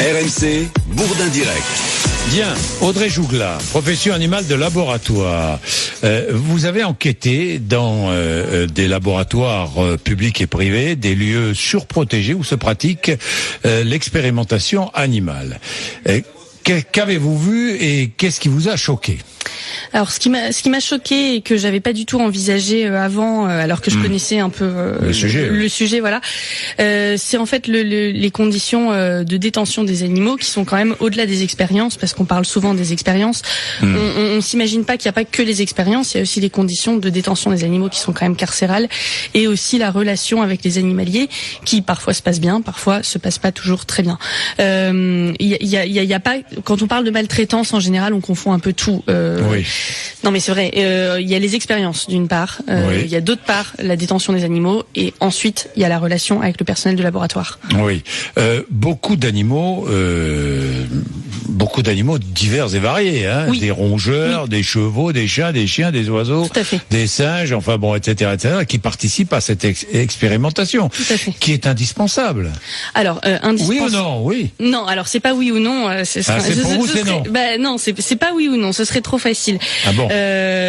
RMC, Bourdin Direct. Bien, Audrey Jougla, profession animale de laboratoire. Vous avez enquêté dans des laboratoires publics et privés, des lieux surprotégés où se pratique l'expérimentation animale. Qu'avez-vous vu et qu'est-ce qui vous a choqué ? Alors, ce qui m'a choqué et que j'avais pas du tout envisagé avant, alors que je connaissais un peu le sujet, voilà, c'est en fait les conditions de détention des animaux qui sont quand même au-delà des expériences, parce qu'on parle souvent des expériences. On s'imagine pas qu'il n'y a pas que les expériences, il y a aussi les conditions de détention des animaux qui sont quand même carcérales, et aussi la relation avec les animaliers qui parfois se passe bien, parfois se passe pas toujours très bien. Il y a pas, quand on parle de maltraitance en général, on confond un peu tout. Oui. Non, mais c'est vrai. Il y a les expériences d'une part, il y a d'autre part la détention des animaux, et ensuite il y a la relation avec le personnel de laboratoire. Oui, beaucoup d'animaux divers et variés, hein. Oui. Des rongeurs, des chevaux, des chats, des chiens, des oiseaux, des singes, enfin bon, etc., qui participent à cette expérimentation, qui est indispensable. Alors, indispensable. Oui ou non? Oui. Non, alors c'est pas oui ou non. Pour vous, c'est non. Bah non, c'est pas oui ou non. Ce serait trop facile. Ah bon.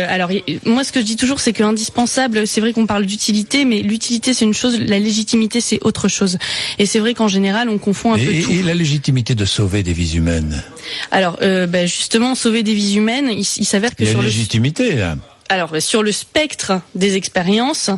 Alors moi, ce que je dis toujours, c'est que indispensable, c'est vrai qu'on parle d'utilité, mais l'utilité c'est une chose, la légitimité c'est autre chose. Et c'est vrai qu'en général, on confond un peu tout. Et la légitimité de sauver des vies humaines. Alors, justement, sauver des vies humaines, il s'avère que sur la légitimité, là. Alors, sur le spectre des expériences,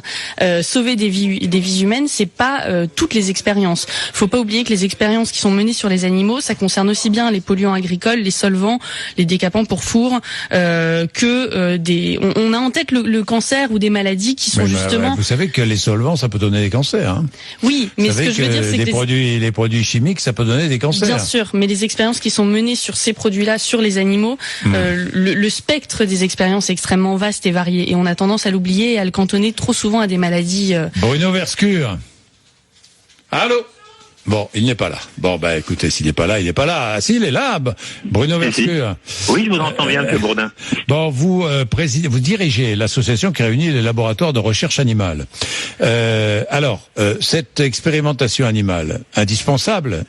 sauver des vies humaines, c'est pas toutes les expériences. Faut pas oublier que les expériences qui sont menées sur les animaux, ça concerne aussi bien les polluants agricoles, les solvants, les décapants pour four, que des. On a en tête le cancer ou des maladies qui sont justement. Vous savez que les solvants, ça peut donner des cancers. Hein. Oui, mais ce que je veux dire, c'est que les produits chimiques, ça peut donner des cancers. Bien sûr, mais les expériences qui sont menées sur ces produits-là, sur les animaux, le spectre des expériences est extrêmement vaste et varié, et on a tendance à l'oublier et à le cantonner trop souvent à des maladies. Bruno Verschure. Allô? Bon, il n'est pas là. Bon, écoutez, s'il n'est pas là, il n'est pas là. Ah, si, il est là, Bruno Verschure. Oui, je vous entends bien, M. Bourdin. Bon, vous dirigez l'association qui réunit les laboratoires de recherche animale. Alors, cette expérimentation animale, indispensable?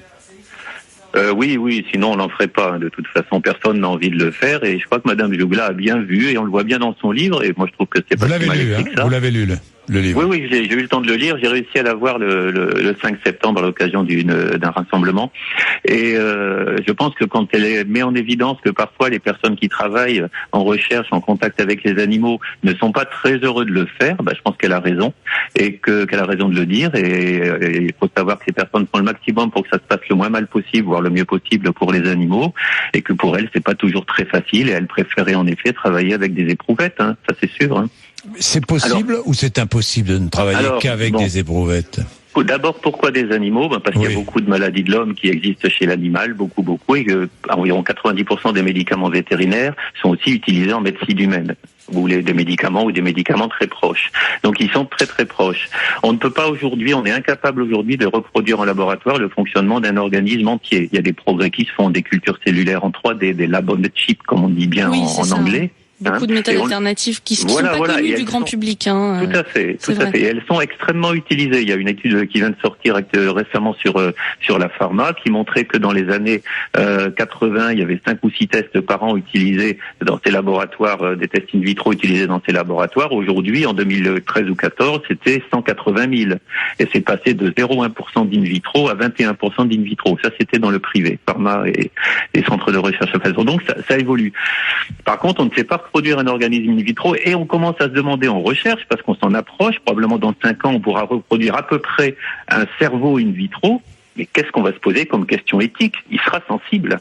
Oui, sinon on n'en ferait pas. De toute façon, personne n'a envie de le faire, et je crois que Madame Jougla a bien vu, et on le voit bien dans son livre, et moi je trouve que c'est pas si mal écrit que ça. Vous l'avez lu, le livre? Oui, j'ai eu le temps de le lire. J'ai réussi à l'avoir le 5 septembre à l'occasion d'un rassemblement, et je pense que quand elle met en évidence que parfois les personnes qui travaillent en recherche, en contact avec les animaux, ne sont pas très heureux de le faire, je pense qu'elle a raison, et qu'elle a raison de le dire, et il faut savoir que ces personnes font le maximum pour que ça se passe le moins mal possible, voire le mieux possible pour les animaux, et que pour elle c'est pas toujours très facile, et elle préférait en effet travailler avec des éprouvettes, ça c'est sûr. C'est possible ou c'est impossible de ne travailler qu'avec des éprouvettes? D'abord, pourquoi des animaux? Parce qu'il y a beaucoup de maladies de l'homme qui existent chez l'animal, beaucoup, et que environ 90% des médicaments vétérinaires sont aussi utilisés en médecine humaine, ou des médicaments très proches. Donc ils sont très très proches. On ne peut pas aujourd'hui, on est incapable aujourd'hui de reproduire en laboratoire le fonctionnement d'un organisme entier. Il y a des progrès qui se font, des cultures cellulaires en 3D, des labos de chips, comme on dit bien en anglais. Beaucoup de méthodes alternatives qui sont pas connues du grand public. Tout à fait. Et elles sont extrêmement utilisées. Il y a une étude qui vient de sortir récemment sur la pharma qui montrait que dans les années 80, il y avait 5 ou 6 tests par an utilisés dans ces laboratoires, des tests in vitro utilisés dans ces laboratoires. Aujourd'hui, en 2013 ou 14, c'était 180 000. Et c'est passé de 0,1% d'in vitro à 21% d'in vitro. Ça, c'était dans le privé, pharma et centres de recherche. Donc ça évolue. Par contre, on ne sait pas produire un organisme in vitro, et on commence à se demander en recherche, parce qu'on s'en approche, probablement dans 5 ans on pourra reproduire à peu près un cerveau in vitro, mais qu'est-ce qu'on va se poser comme question éthique? Il sera sensible.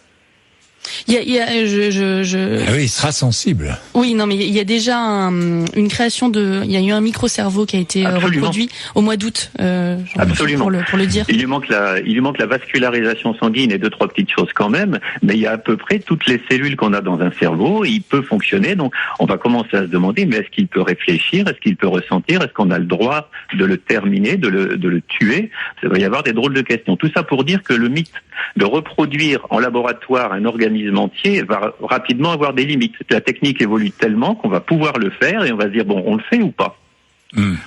Ah oui, il sera sensible. Oui, non, mais il y a déjà une création il y a eu un micro-cerveau qui a été reproduit au mois d'août. Absolument. Pour le dire. Il lui manque la vascularisation sanguine et 2-3 petites choses quand même, mais il y a à peu près toutes les cellules qu'on a dans un cerveau, et il peut fonctionner. Donc, on va commencer à se demander, mais est-ce qu'il peut réfléchir? Est-ce qu'il peut ressentir? Est-ce qu'on a le droit de le terminer, de le tuer? Ça va y avoir des drôles de questions. Tout ça pour dire que le mythe de reproduire en laboratoire un organisme entier va rapidement avoir des limites. La technique évolue tellement qu'on va pouvoir le faire, et on va se dire, on le fait ou pas?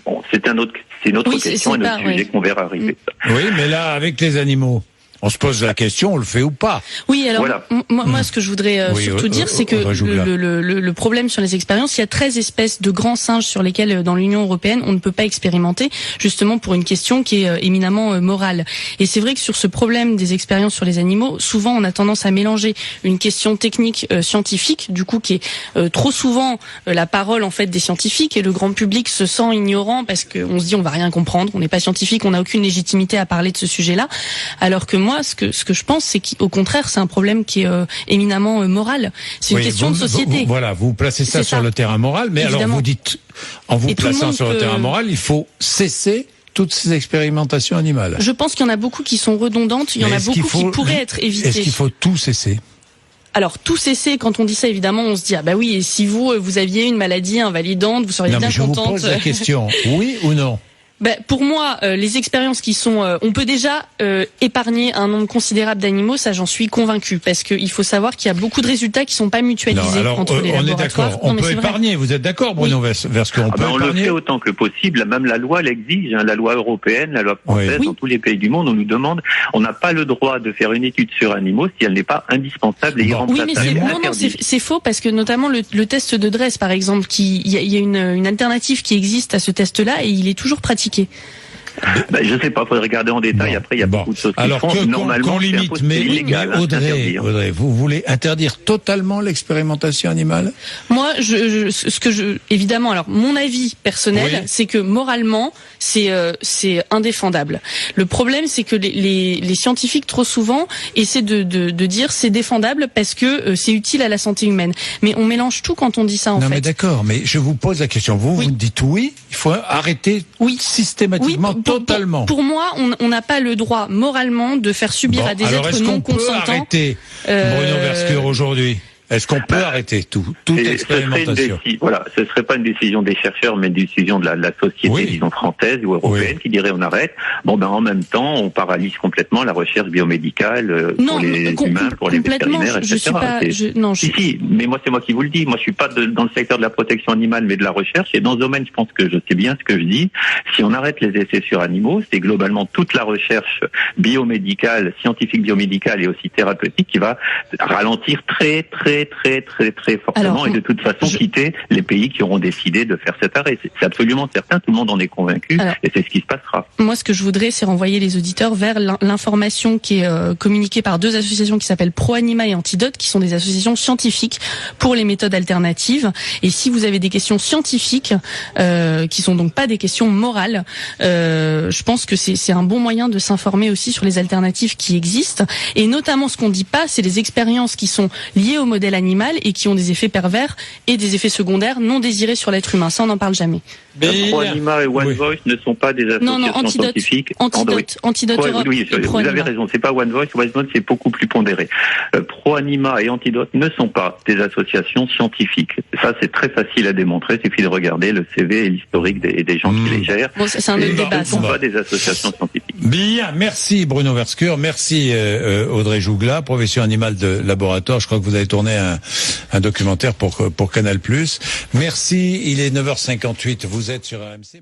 Bon, c'est une autre question, un autre sujet qu'on verra arriver. Oui, mais là, avec les animaux, On se pose la question, on le fait ou pas? Oui, alors moi, ce que je voudrais surtout dire, c'est que le problème sur les expériences, il y a 13 espèces de grands singes sur lesquels, dans l'Union européenne, on ne peut pas expérimenter, justement pour une question qui est éminemment morale. Et c'est vrai que sur ce problème des expériences sur les animaux, souvent on a tendance à mélanger une question technique scientifique, du coup qui est trop souvent la parole en fait des scientifiques, et le grand public se sent ignorant parce qu'on se dit on va rien comprendre, on n'est pas scientifique, on n'a aucune légitimité à parler de ce sujet-là, alors que moi, ce que je pense, c'est qu'au contraire, c'est un problème qui est éminemment moral. C'est une question de société. Vous placez ça sur le terrain moral, mais évidemment. Alors vous dites, en vous plaçant sur le terrain moral, il faut cesser toutes ces expérimentations animales. Je pense qu'il y en a beaucoup qui sont redondantes, il y en a beaucoup qui pourraient être évitées. Est-ce qu'il faut tout cesser? Alors tout cesser, quand on dit ça, évidemment, on se dit ah bah oui, et si vous aviez une maladie invalidante, vous seriez bien contente. Je vous pose la question, oui ou non? Pour moi, les expériences qui sont, on peut déjà épargner un nombre considérable d'animaux, ça j'en suis convaincu, parce qu'il faut savoir qu'il y a beaucoup de résultats qui sont pas mutualisés entre les laboratoires. On est d'accord, on peut épargner. Vous êtes d'accord, Bruno Verscoeur? On le fait autant que possible. Même la loi l'exige, la loi européenne, la loi française, dans tous les pays du monde, on nous demande, on n'a pas le droit de faire une étude sur animaux si elle n'est pas indispensable et irremplaçable. Oui, mais c'est faux, parce que notamment le test de Dresse, par exemple, il y a une alternative qui existe à ce test-là et il est toujours pratiqué. Je sais pas, faudrait regarder en détail. Après, il y a beaucoup de choses qui font. Normalement, qu'on limite, mais Audrey, vous voulez interdire totalement l'expérimentation animale? Moi, évidemment, alors mon avis personnel, c'est que moralement, c'est indéfendable. Le problème, c'est que les scientifiques trop souvent essaient de dire c'est défendable parce que c'est utile à la santé humaine. Mais on mélange tout quand on dit ça en fait. Non mais d'accord, mais je vous pose la question. Vous me dites oui, il faut arrêter systématiquement. Totalement. Pour moi, on n'a pas le droit moralement de faire subir à des êtres non consentants. Peut arrêter Bruno Verscoeur aujourd'hui? Est-ce qu'on peut arrêter toute expérimentation? Ce serait pas une décision des chercheurs, mais une décision de la société, disons française ou européenne, qui dirait on arrête. En même temps, on paralyse complètement la recherche biomédicale pour les humains, pour les vétérinaires, etc. Mais moi, c'est moi qui vous le dis. Moi, je suis pas dans le secteur de la protection animale, mais de la recherche. Et dans ce domaine, je pense que je sais bien ce que je dis. Si on arrête les essais sur animaux, c'est globalement toute la recherche biomédicale, scientifique biomédicale et aussi thérapeutique qui va ralentir très fortement et de toute façon quitter les pays qui auront décidé de faire cet arrêt. C'est absolument certain, tout le monde en est convaincu et c'est ce qui se passera. Moi, ce que je voudrais, c'est renvoyer les auditeurs vers l'information qui est communiquée par deux associations qui s'appellent ProAnima et Antidote, qui sont des associations scientifiques pour les méthodes alternatives. Et si vous avez des questions scientifiques, qui sont donc pas des questions morales, je pense que c'est un bon moyen de s'informer aussi sur les alternatives qui existent. Et notamment, ce qu'on dit pas, c'est les expériences qui sont liées au modèle animal et qui ont des effets pervers et des effets secondaires non désirés sur l'être humain. Ça, on n'en parle jamais. ProAnima et One Voice ne sont pas des associations scientifiques. Antidote Europe. Oui, vous avez raison. C'est pas One Voice. One Voice, c'est beaucoup plus pondéré. ProAnima et Antidote ne sont pas des associations scientifiques. Ça, c'est très facile à démontrer. Il suffit de regarder le CV et l'historique des gens qui les gèrent. C'est un autre débat. Ce ne sont pas des associations scientifiques. Bien, merci Bruno Verscoeur, merci Audrey Jougla, profession animale de laboratoire. Je crois que vous avez tourné un documentaire pour Canal+. Merci, il est 9h58, vous êtes sur RMC.